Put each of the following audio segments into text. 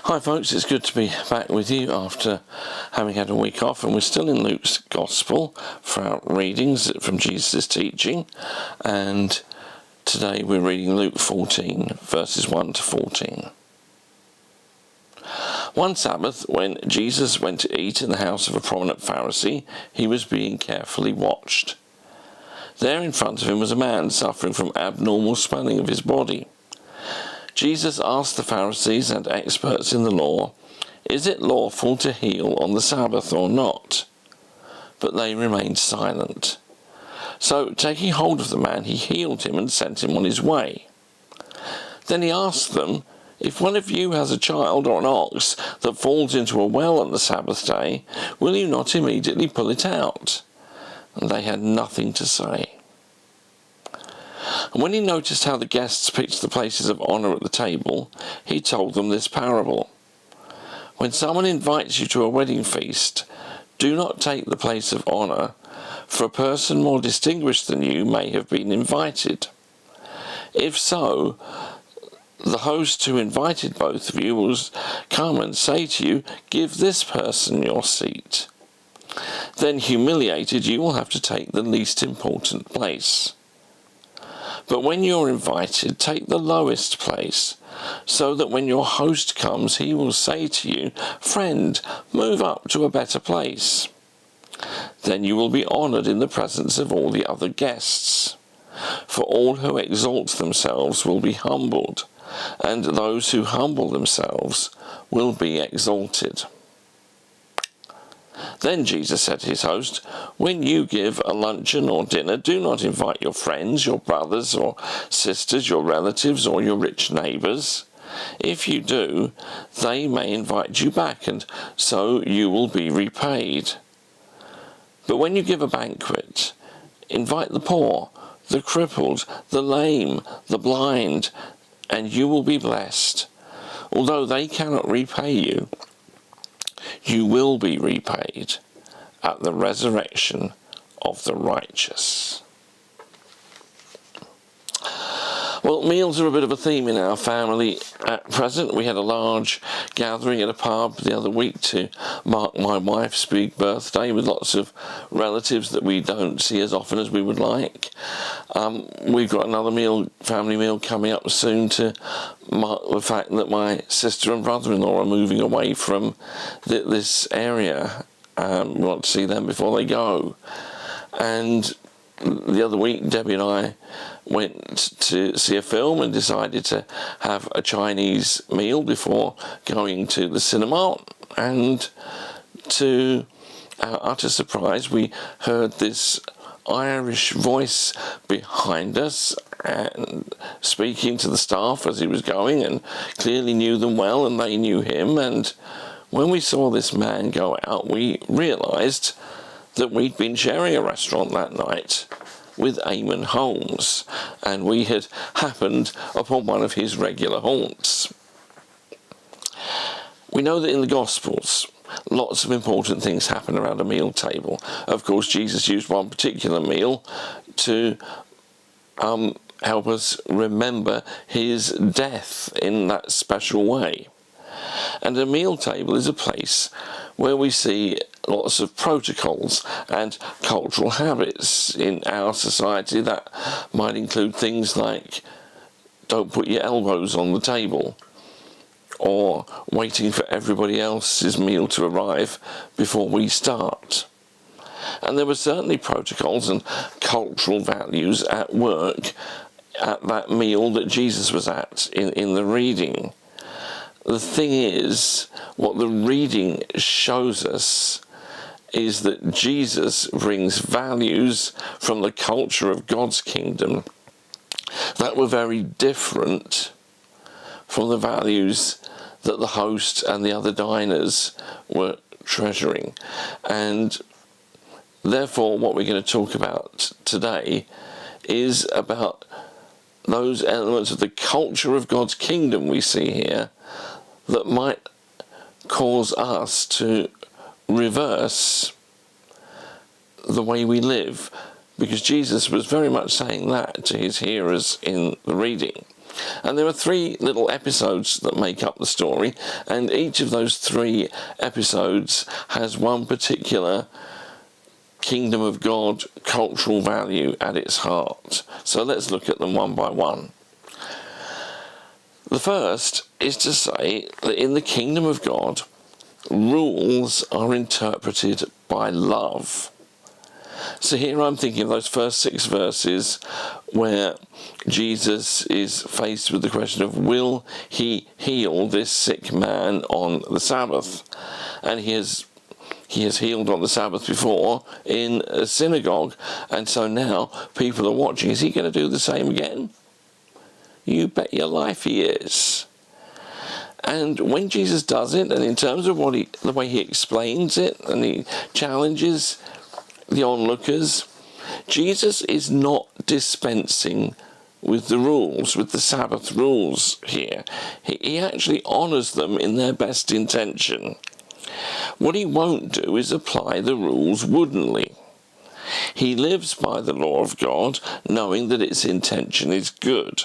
Hi folks, it's good to be back with you after having had a week off, and we're still in Luke's Gospel for our readings from Jesus' teaching, and today we're reading Luke 14 verses 1 to 14. One Sabbath, when Jesus went to eat in the house of a prominent Pharisee, he was being carefully watched. There in front of him was a man suffering from abnormal swelling of his body. Jesus asked the Pharisees and experts in the law, "Is it lawful to heal on the Sabbath or not?" But they remained silent. So, taking hold of the man, he healed him and sent him on his way. Then he asked them, "If one of you has a child or an ox that falls into a well on the Sabbath day, will you not immediately pull it out?" And they had nothing to say. And when he noticed how the guests picked the places of honour at the table, he told them this parable. When someone invites you to a wedding feast, do not take the place of honour, for a person more distinguished than you may have been invited. If so, the host who invited both of you will come and say to you, "Give this person your seat." Then, humiliated, you will have to take the least important place. But when you're invited, take the lowest place, so that when your host comes, he will say to you, "Friend, move up to a better place." Then you will be honoured in the presence of all the other guests. For all who exalt themselves will be humbled, and those who humble themselves will be exalted. Then Jesus said to his host, "When you give a luncheon or dinner, do not invite your friends, your brothers or sisters, your relatives or your rich neighbours. If you do, they may invite you back, and so you will be repaid. But when you give a banquet, invite the poor, the crippled, the lame, the blind, and you will be blessed. Although they cannot repay you, you will be repaid at the resurrection of the righteous." Well, meals are a bit of a theme in our family at present. We had a large gathering at a pub the other week to mark my wife's big birthday with lots of relatives that we don't see as often as we would like. We've got another family meal coming up soon to mark the fact that my sister and brother-in-law are moving away from this area. We want to see them before they go. And the other week, Debbie and I went to see a film and decided to have a Chinese meal before going to the cinema. And to our utter surprise, we heard this Irish voice behind us and speaking to the staff as he was going, and clearly knew them well and they knew him. And when we saw this man go out, we realised that we'd been sharing a restaurant that night with Eamon Holmes, and we had happened upon one of his regular haunts. We know that in the Gospels, lots of important things happen around a meal table. Of course, Jesus used one particular meal to help us remember his death in that special way. And a meal table is a place where we see lots of protocols and cultural habits in our society. That might include things like don't put your elbows on the table, or waiting for everybody else's meal to arrive before we start. And there were certainly protocols and cultural values at work at that meal that Jesus was at in the reading. The thing is, what the reading shows us is that Jesus brings values from the culture of God's kingdom that were very different from the values that the host and the other diners were treasuring. And therefore, what we're going to talk about today is about those elements of the culture of God's kingdom we see here that might cause us to reverse the way we live, because Jesus was very much saying that to his hearers in the reading. And there are 3 little episodes that make up the story, and each of those 3 episodes has one particular Kingdom of God cultural value at its heart. So let's look at them one by one. The first is to say that in the Kingdom of God, rules are interpreted by love. So here I'm thinking of those first 6 verses where Jesus is faced with the question of, will he heal this sick man on the Sabbath? And he has healed on the Sabbath before in a synagogue, and so now people are watching. Is he going to do the same again? You bet your life he is. And when Jesus does it, and in terms of the way he explains it, and he challenges the onlookers, Jesus is not dispensing with the rules, with the Sabbath rules here. He actually honours them in their best intention. What he won't do is apply the rules woodenly. He lives by the law of God, knowing that its intention is good.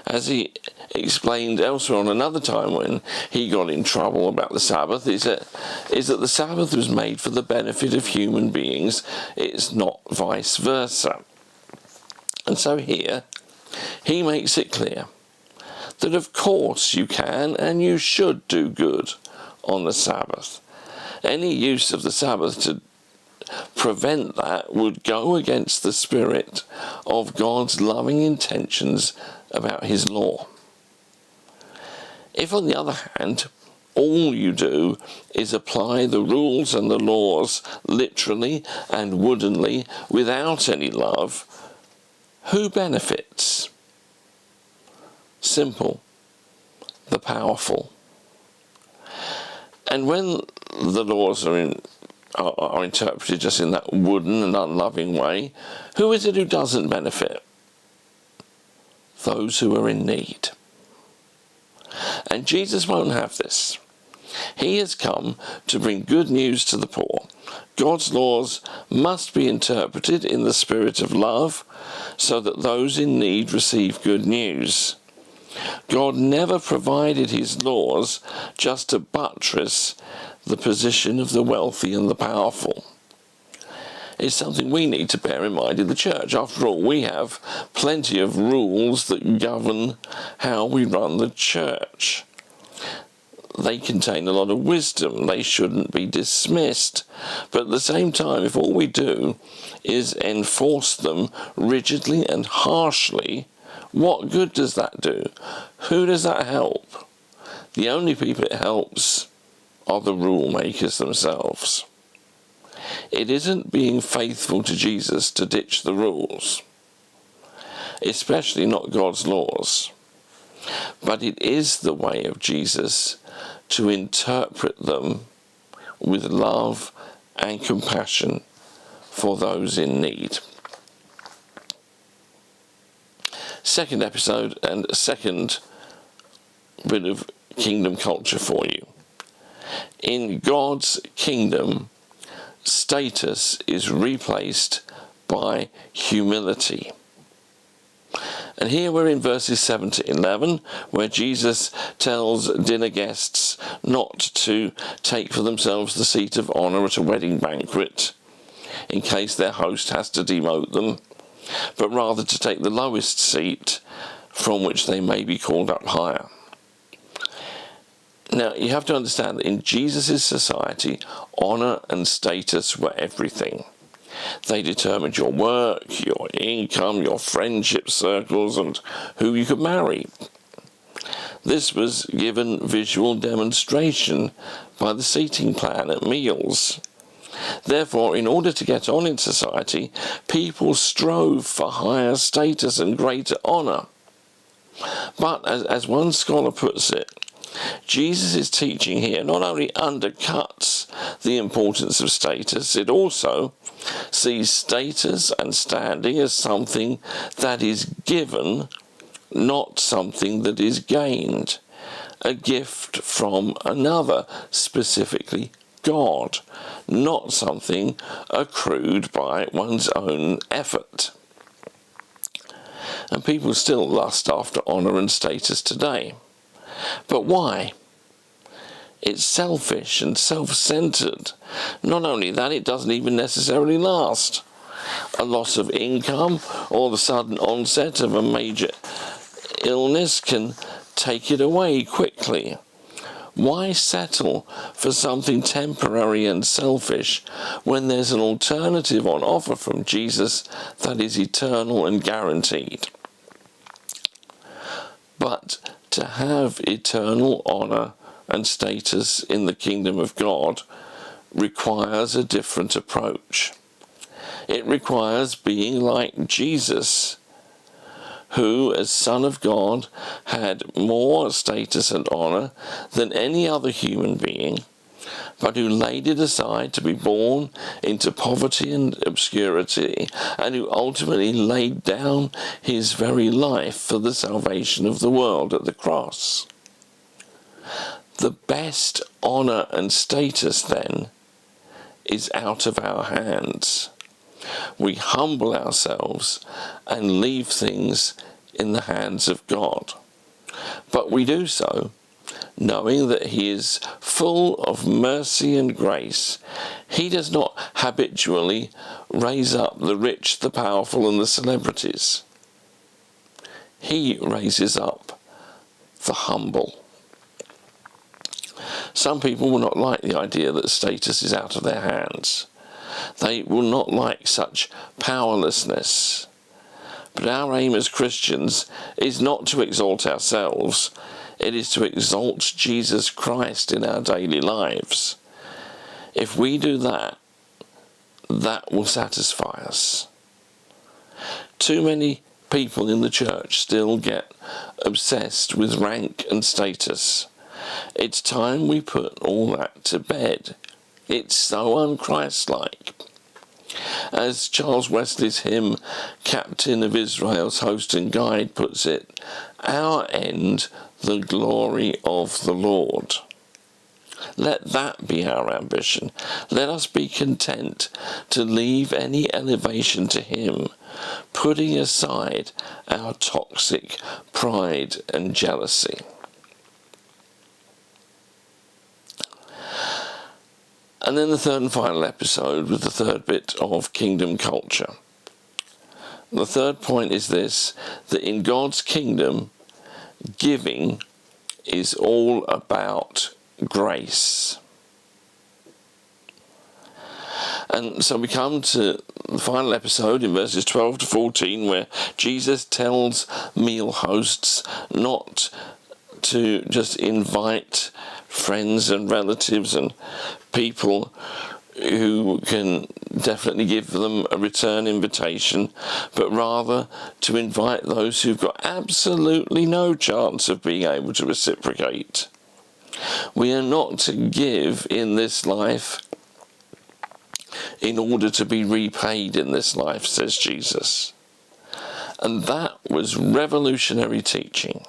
As he explained elsewhere on another time when he got in trouble about the Sabbath, is that the Sabbath was made for the benefit of human beings. It's not vice versa. And so here, he makes it clear that of course you can and you should do good on the Sabbath. Any use of the Sabbath to prevent that would go against the spirit of God's loving intentions about his law. If, on the other hand, all you do is apply the rules and the laws literally and woodenly without any love, who benefits? Simple. The powerful. And when the laws are interpreted just in that wooden and unloving way, who is it who doesn't benefit? Those who are in need. And Jesus won't have this. He has come to bring good news to the poor. God's laws must be interpreted in the spirit of love so that those in need receive good news. God never provided his laws just to buttress the position of the wealthy and the powerful. It's something we need to bear in mind in the church. After all, we have plenty of rules that govern how we run the church. They contain a lot of wisdom. They shouldn't be dismissed. But at the same time, if all we do is enforce them rigidly and harshly, what good does that do? Who does that help? The only people it helps are the rule makers themselves. It isn't being faithful to Jesus to ditch the rules, especially not God's laws. But it is the way of Jesus to interpret them with love and compassion for those in need. Second episode and second bit of kingdom culture for you. In God's kingdom, status is replaced by humility. And here we're in verses 7 to 11, where Jesus tells dinner guests not to take for themselves the seat of honour at a wedding banquet, in case their host has to demote them, but rather to take the lowest seat from which they may be called up higher. Now, you have to understand that in Jesus' society, honour and status were everything. They determined your work, your income, your friendship circles, and who you could marry. This was given visual demonstration by the seating plan at meals. Therefore, in order to get on in society, people strove for higher status and greater honour. But, as one scholar puts it, Jesus' teaching here not only undercuts the importance of status, it also sees status and standing as something that is given, not something that is gained. A gift from another, specifically God, not something accrued by one's own effort. And people still lust after honour and status today. But why? It's selfish and self-centred. Not only that, it doesn't even necessarily last. A loss of income or the sudden onset of a major illness can take it away quickly. Why settle for something temporary and selfish when there's an alternative on offer from Jesus that is eternal and guaranteed? But to have eternal honour and status in the kingdom of God requires a different approach. It requires being like Jesus, who, as Son of God, had more status and honour than any other human being, but who laid it aside to be born into poverty and obscurity, and who ultimately laid down his very life for the salvation of the world at the cross. The best honour and status, then, is out of our hands. We humble ourselves and leave things in the hands of God. But we do so knowing that he is full of mercy and grace. He does not habitually raise up the rich, the powerful, and the celebrities. He raises up the humble. Some people will not like the idea that status is out of their hands. They will not like such powerlessness. But our aim as Christians is not to exalt ourselves. It is to exalt Jesus Christ in our daily lives. If we do that, that will satisfy us. Too many people in the church still get obsessed with rank and status. It's time we put all that to bed. It's so un-Christ-like. As Charles Wesley's hymn, Captain of Israel's Host and Guide, puts it, our end, the glory of the Lord. Let that be our ambition. Let us be content to leave any elevation to him, putting aside our toxic pride and jealousy. And then the third and final episode with the third bit of kingdom culture. The third point is this, that in God's kingdom, giving is all about grace. And so we come to the final episode in verses 12 to 14 where Jesus tells meal hosts not to just invite friends and relatives and people who can definitely give them a return invitation, but rather to invite those who've got absolutely no chance of being able to reciprocate. We are not to give in this life in order to be repaid in this life, says Jesus. And that was revolutionary teaching.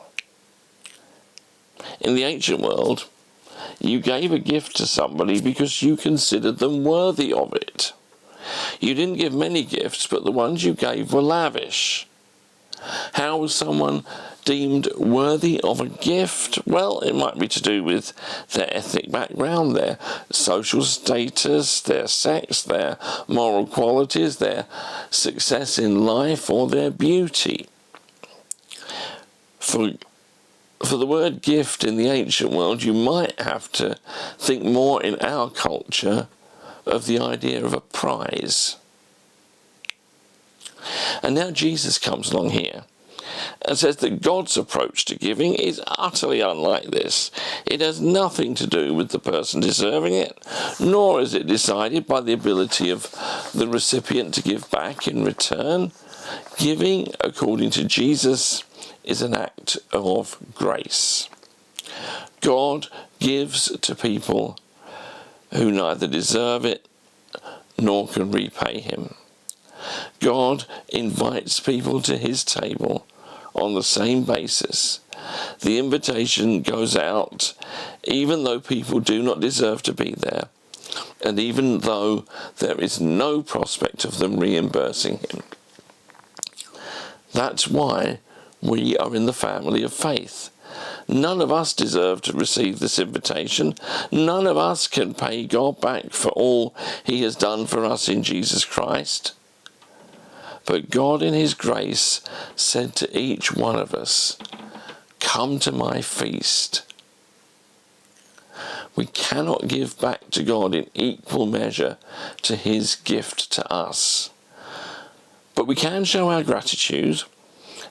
In the ancient world, you gave a gift to somebody because you considered them worthy of it. You didn't give many gifts, but the ones you gave were lavish. How was someone deemed worthy of a gift? Well, it might be to do with their ethnic background, their social status, their sex, their moral qualities, their success in life, or their beauty. For the word gift in the ancient world, you might have to think more in our culture of the idea of a prize. And now Jesus comes along here and says that God's approach to giving is utterly unlike this. It has nothing to do with the person deserving it, nor is it decided by the ability of the recipient to give back in return. Giving, according to Jesus, is an act of grace. God gives to people who neither deserve it nor can repay him. God invites people to his table on the same basis. The invitation goes out even though people do not deserve to be there, and even though there is no prospect of them reimbursing him. That's why we are in the family of faith. None of us deserve to receive this invitation. None of us can pay God back for all he has done for us in Jesus Christ. But God in his grace said to each one of us, "Come to my feast." We cannot give back to God in equal measure to his gift to us. But we can show our gratitude,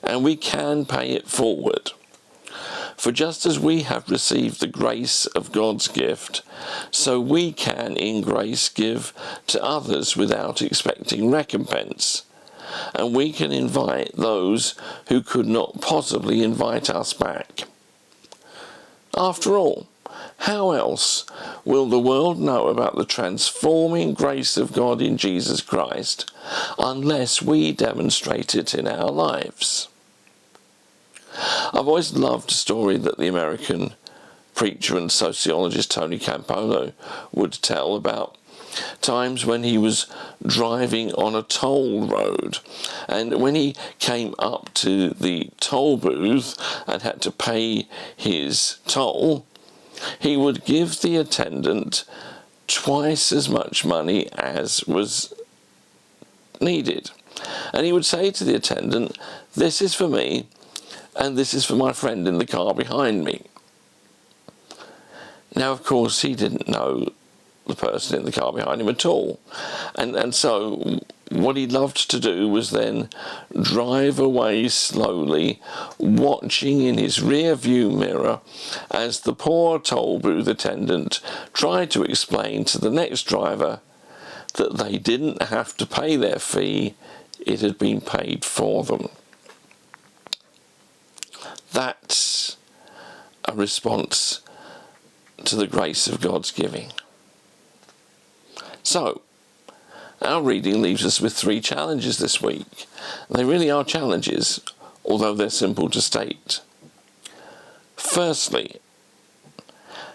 and we can pay it forward. For just as we have received the grace of God's gift, so we can in grace give to others without expecting recompense. And we can invite those who could not possibly invite us back. After all, how else will the world know about the transforming grace of God in Jesus Christ unless we demonstrate it in our lives? I've always loved a story that the American preacher and sociologist Tony Campolo would tell about times when he was driving on a toll road, and when he came up to the toll booth and had to pay his toll, he would give the attendant twice as much money as was needed. And he would say to the attendant, "This is for me, and this is for my friend in the car behind me." Now, of course, he didn't know the person in the car behind him at all. And so what he loved to do was then drive away slowly, watching in his rear view mirror as the poor toll booth attendant tried to explain to the next driver that they didn't have to pay their fee, it had been paid for them. That's a response to the grace of God's giving. So, our reading leaves us with 3 challenges this week. They really are challenges, although they're simple to state. Firstly,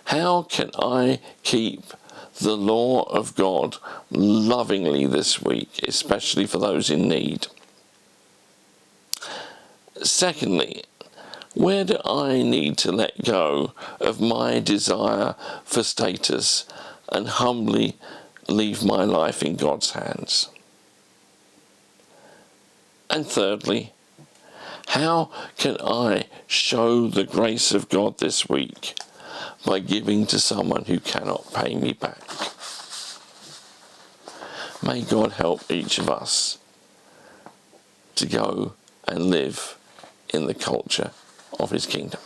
how can I keep the law of God lovingly this week, especially for those in need? Secondly, where do I need to let go of my desire for status and humbly leave my life in God's hands? And thirdly, how can I show the grace of God this week by giving to someone who cannot pay me back? May God help each of us to go and live in the culture of his kingdom.